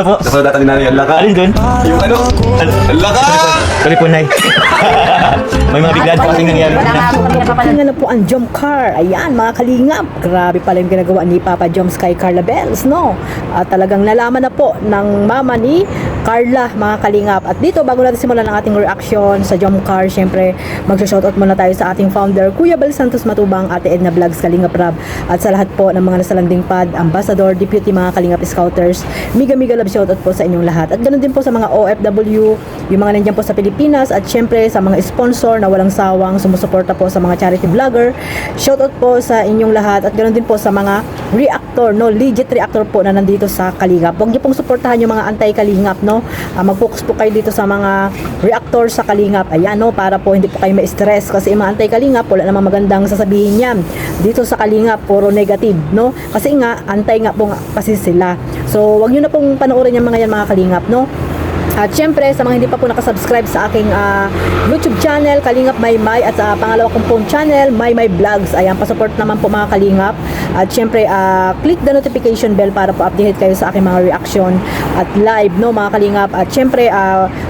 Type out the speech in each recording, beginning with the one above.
Po. Sa data ni nanay, ang laka. Alin dun? Yung ano? Ang laka! Sorry po, Nay. May mga biglaan po kasing nangyari. Wala nga po kami napapanood. Tingnan na po ang Jom Car. Ayan, mga kalingap. Grabe pala yung ginagawa ni Papa Joms kay Carla Bells, no? At talagang nalaman na po ng mama ni Carla, mga kalingap. At dito, bago natin simulan ang ating reaction sa Jom Car, syempre, mag-shoutout muna tayo sa ating founder, Kuya Bal Santos Matubang, Ate Edna Vlogs, Kalingap Rab, at sa lahat po ng mga nasalanding pad, ambassador, deputy, mga kalingap scouters. Miga love shoutout po sa inyong lahat. At ganoon din po sa mga OFW, yung mga nandiyan po sa Pilipinas, at syempre sa mga sponsor na walang sawang sumusuporta po sa mga charity vlogger. Shoutout po sa inyong lahat. At ganoon din po sa mga reactor, no, legit reactor po na nandito sa Kalingap. Huwag niyo pong suportahan yung mga anti-Kalingap, no. Mag-focus po kayo dito sa mga reactor sa Kalingap. Ayan, no, para po hindi po kayo ma-stress kasi yung mga anti-Kalingap wala namang magandang sasabihin yan. Dito sa Kalingap puro negative, no. Kasi nga anti nga po nga kasi sila. So, wag niyo na pong panoorin yung mga yan, mga Kalingap, no. At syempre, sa mga hindi pa po nakasubscribe sa aking YouTube channel, Kalingap Maymay, at sa pangalawa kong phone channel, Maymay Vlogs. Ayan, pasupport naman po, mga Kalingap. At syempre, click the notification bell para po update kayo sa aking mga reaction at live, no, mga Kalingap. At syempre,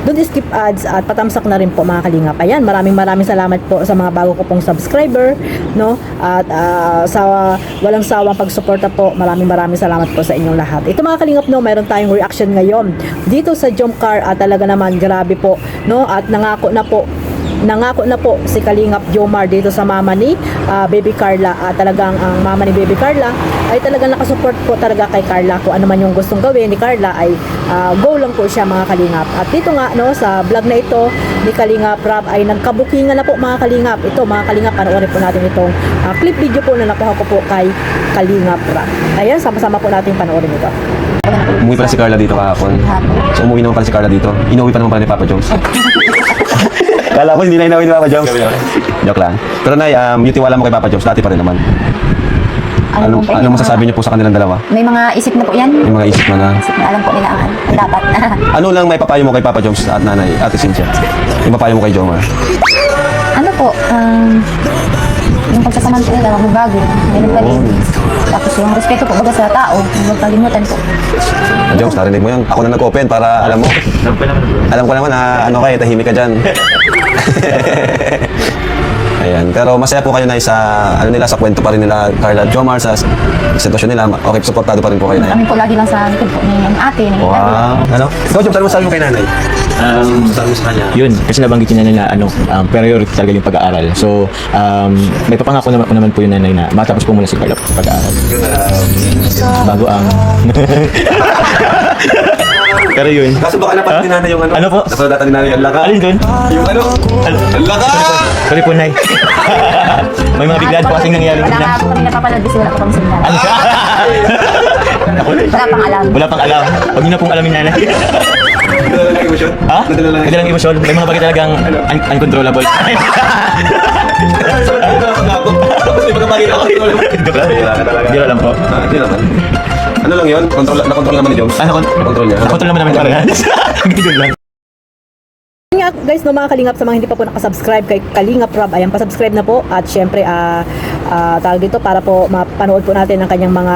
don't skip ads at patamsak na rin po, mga Kalingap. Ayan, maraming salamat po sa mga bago ko pong subscriber, no. At sa walang sawang pagsuporta po, maraming salamat po sa inyong lahat. Ito, mga Kalingap, no, mayroon tayong reaction ngayon dito sa Jom Car. Talaga naman grabe po, no, at nangako na po si Kalingap Jomar dito sa mama ni Baby Carla. Talagang ang mama ni Baby Carla ay talagang nakasupport po talaga kay Carla. Kung ano man yung gustong gawin ni Carla ay go lang po siya, mga Kalingap. At dito nga, no, sa vlog na ito ni Kalingap Rab ay nagkabukingan na po, mga Kalingap. Ito, mga Kalingap, panoorin po natin itong clip video po na nakuha ko po kay Kalingap Rab. Ayan, sama-sama po natin panoorin ito. Umuwi pala si Carla dito kahapon. So, umuwi naman pala si Carla dito. Inuwi pa naman pala ni Papa Joms. Kala ko hindi na inawin ni Papa Joms. Joke lang. Pero Nay, yung tiwala mo kay Papa Joms, dati pa rin naman. Ano masasabi niyo po sa kanilang dalawa? May mga isip na po yan. Yung mga isip mo na. Isip na alam po nila ang dapat. Ano lang may papayo mo kay Papa Joms at Nanay, Ate Cynthia? Yung papayo mo kay Jomar? Ano po, yung pagsasaman po nila, magbago. Ganun pa din. Tapos yung respeto po baga sa tao, huwag kalimutan po. Joms, narinig mo yan. Ako na nag-open para alam mo. Alam ko naman na ano kayo, tahimik ka dyan. Ayan, pero masaya po kayo na sa ano nila, sa kwento pa rin nila Carla Jomar, sa sitwasyon nila. Okay, supportado pa rin po kayo na. Kami po lagi lang sa likod po ni ate, ni Wow. Ano? Ikaw, Joms, ano masabi mo kay Nanay? Sabi mo sa kanya? Yun, kasi nabanggit niya na priority talaga yung pag-aaral. So, may papangako naman po yung nanay na matapos po muna si Carla sa pag-aaral. Bago ang... Pero yun. Kaso baka napanood ni Nanay yung ano? Ano po? Napanood data ni Nanay ang laka. Alin dun? Yung ano? Ang laka! Sorry po, Nay. May mga biglaan po kasing nangyari. Wala nga po kami napapanood kasi wala po kami signal. Ano siya? Wala pang alam. Wala pang alam. Huwag niyo na pong alamin, Nanay. Nadala lang yung emosyon? Ha? Nadala lang. Hindi lang emosyon. May mga bagay talagang uncontrollable. Tapos may pagkabagay na ako. Hindi ko alam po. Hindi naman. Ano lang yun? Na-control naman ni Joms? Control niya. Nakontrol naman namin parehas. Ganun lang. Yun nga, guys, no, mga Kalingap, sa mga hindi pa po nakasubscribe kay Kalingap Rab, ayan, pasubscribe na po. At syempre, tawag dito para po mapanood po natin ang kanyang mga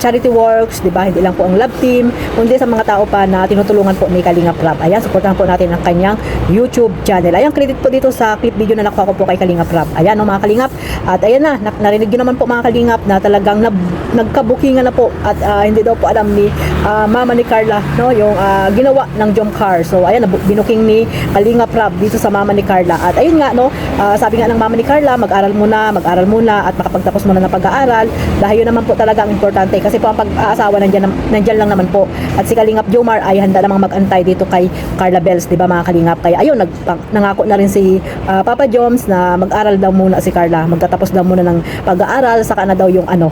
charity works, di ba? Hindi lang po ang love team, kundi sa mga tao pa na tinutulungan po ni Kalingap Rab. Ayan, supportahan po natin ang kanyang YouTube channel. Ayan, credit po dito sa clip video na nakuha ko po kay Kalingap Rab. Ayan, no, mga Kalingap. At ayan na, narinig nyo naman po, mga Kalingap, na talagang nagkabukingan na po. At hindi daw po alam ni mama ni Carla, no, yung ginawa ng Jom Car. So ayan, binuking ni Kalingap Rab dito sa mama ni Carla. At ayun nga, no, sabi nga ng mama ni Carla, mag-aral muna at makapagtapos muna ng pag-aaral, dahil yun naman po talaga ang importante, kasi po ang pag-aasawa nandyan lang naman po. At si Kalingap Jomar ay handa namang mag-antay dito kay Carla Bells, di ba, mga Kalingap? Kaya ayun, nangako na rin si Papa Joms na mag-aral daw muna si Carla, magtatapos daw muna ng pag-aaral, saka na daw yung ano.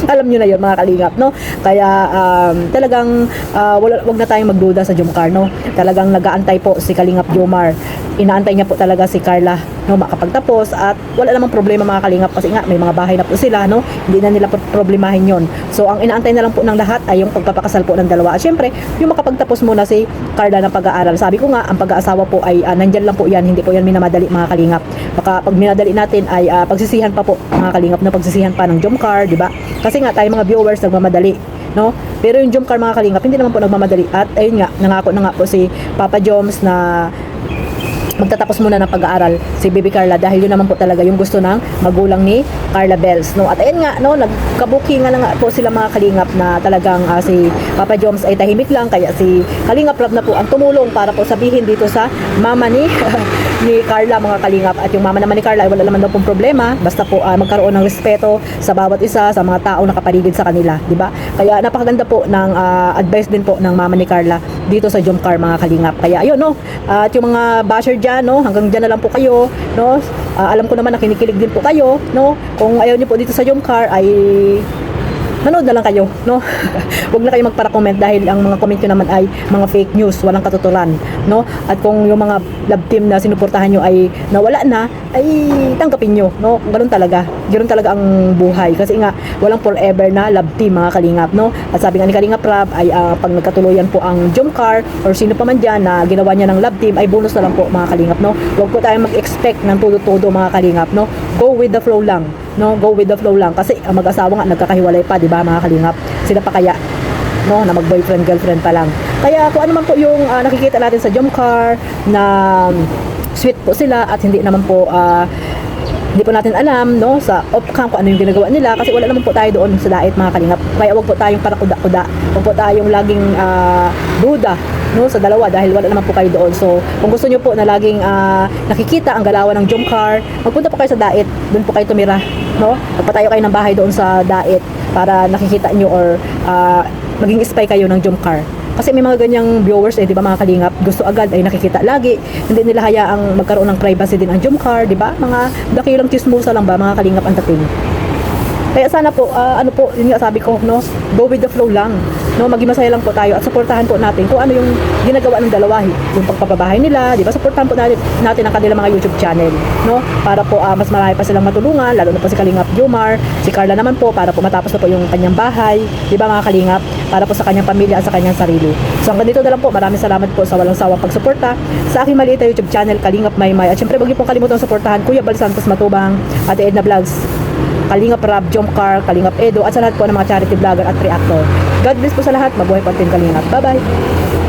Alam nyo na yun, mga Kalingap, no? Kaya talagang wag na tayong magduda sa Jomcar, no? Talagang nag-aantay po si Kalingap Jomar. Inaantay niya po talaga si Carla, no, makapagtapos. At wala namang problema, mga Kalingap, kasi nga may mga bahay na po sila, no? Hindi na nila problemahin yon. So ang inaantay na lang po ng lahat ay yung pagpapakasal po ng dalawa. At syempre, yung makapagtapos muna si Carla ng pag-aaral. Sabi ko nga, ang pag-aasawa po ay nandyan lang po yan, hindi po yan minamadali, mga Kalingap. Baka pag minadali natin ay pagsisihan pa po, mga Kalingap, na pagsisihan pa ng Jomcar, di ba? Kasi nga tayo mga viewers nagmamadali. no? Pero yung jump car mga kalingap, hindi naman po nagmamadali. At ayun nga, nangako na nga po si Papa Joms na magtatapos muna ng pag-aaral si Baby Carla dahil yun naman po talaga yung gusto ng magulang ni Carla Bells, no? At ayun nga, no, nagkabuking na nga po sila mga kalingap na talagang si Papa Joms ay tahimik lang, kaya si Kalingap Rob na po ang tumulong para po sabihin dito sa mama ni ni Carla mga kalingap. At yung mama naman ni Carla ay wala naman daw pong problema, basta po magkaroon ng respeto sa bawat isa, sa mga taong nakapaligid sa kanila, di ba? Kaya napakaganda po ng advice din po ng mama ni Carla dito sa jump car mga kalingap. Kaya ayun, no, at yung mga basher dyan, no, hanggang dyan na lang po kayo, no. Alam ko naman na kinikilig din po kayo, no. Kung ayaw niyo po dito sa jump car ay manood na lang kayo, no? Huwag na kayo magpara-comment dahil ang mga comment nyo naman ay mga fake news, walang katuturan, no? At kung yung mga love team na sinuportahan nyo ay nawala na, ay tanggapin nyo, no? Ganun talaga. Ganun talaga ang buhay. Kasi nga, walang forever na love team, mga kalingap, no? At sabi nga ni Kalingap Rab, ay pag nagkatuloyan po ang jump car or sino pa man dyan na ginawa niya ng love team, ay bonus na lang po, mga kalingap, no? Huwag po tayong mag-expect ng todo-todo, mga kalingap, no? Go with the flow lang, no? Go with the flow lang. Kasi ang mag-asawa nga, nagkakahiwalay pa, di ba, mga kalingap? Sila pa kaya, no, na mag-boyfriend, girlfriend pa lang. Kaya kung ano man po yung nakikita natin sa jump car na sweet po sila at hindi naman po hindi po natin alam, no, sa off-cam kung ano yung ginagawa nila kasi wala naman po tayo doon sa dait, mga kalingap. Kaya wag po tayong para kuda-kuda. Wag po tayong laging duda, no, sa dalawa dahil wala naman po kayo doon. So, kung gusto nyo po na laging nakikita ang galawan ng jump car, magpunta po kayo sa dait. Doon po kayo tumira, no? Magpatayo kayo ng bahay doon sa dait para nakikita nyo or maging spy kayo ng jump car. Kasi may mga ganyang viewers di ba, mga kalingap, gusto agad ay nakikita lagi. Hindi nila hayaang magkaroon ng privacy din ang jump car, di ba? Mga dakilang chismosa lang ba, mga kalingap ang dating. Kaya sana po, ano po, yun nga sabi ko, no, go with the flow lang, no, maging masaya lang po tayo at supportahan po natin kung ano yung ginagawa ng dalawa, yung pagpapabahay nila, di ba, supportahan po natin ang kanilang mga YouTube channel, no, para po mas marami pa silang matulungan, lalo na po si Kalingap Jomar, si Carla naman po, para po matapos na po yung kanyang bahay, di ba, mga kalingap, para po sa kanyang pamilya at sa kanyang sarili. So hanggang dito na lang po, maraming salamat po sa walang sawang pagsuporta sa aking maliit na YouTube channel, Kalingap Maymay, at syempre, huwag niyo pong kalimutan suportahan Kuya Bal Santos Matubang, Ate Edna Vlogs, Kalingap Rab, Jump Car, Kalingap Edo, at sa lahat po ng mga charity vlogger at reactor. God bless po sa lahat. Mabuhay po ang Team Kalingap. Bye-bye!